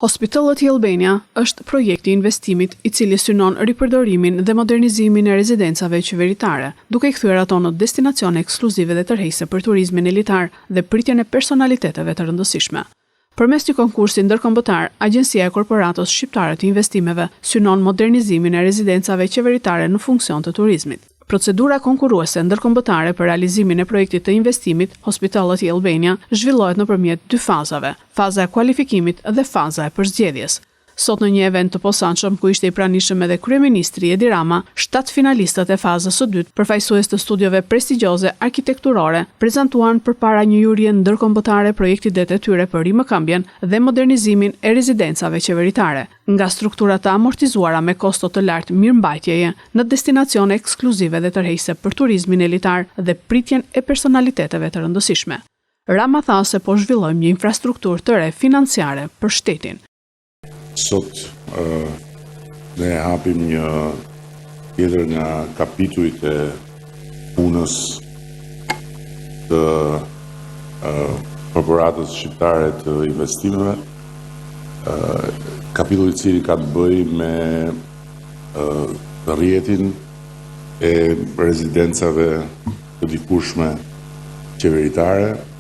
Hospitality Albania është projekti i investimit i cili synon ripërdorimin dhe modernizimin e rezidencave qeveritare, duke i kthyer ato në destinacione ekskluzive dhe tërheqëse për turizmin elitar dhe pritjen e personaliteteve të rëndësishme. Përmes një konkursi ndërkombëtar, Agjencia e Korporatës Shqiptare të Investimeve synon modernizimin e rezidencave qeveritare në funksion të turizmit. Procedura konkurruese ndërkombëtare për realizimin e projektit të investimit Hospitality Albania zhvillohet nëpërmjet dy fazave, faza e kualifikimit dhe faza e përzgjedhjes. Sot në një event të posaçëm ku ishte i pranishëm edhe kryeministri Edi Rama, 7 finalistët e fazës së dytë, përfaqësues të studiove prestigjioze arkitekturore, prezantuan përpara një jurie ndërkombëtare projektet e tyre për rimëkëmbjen dhe modernizimin e rezidencave qeveritare, nga strukturat të amortizuara me kosto të lartë mirëmbajtjeje në destinacione ekskluzive dhe tërheqëse për turizmin elitar dhe pritjen e personaliteteve të rëndësishme. Rama tha se po zhvillojmë një infrastrukturë të re financiare për shtetin. Sot ne hapim një tjetër nga kapitujt e punës të Korporatës Shqiptare të Investimeve, kapitulli i cili ka të bëjë me rrjetin e rezidencave të dikurshme qeveritare,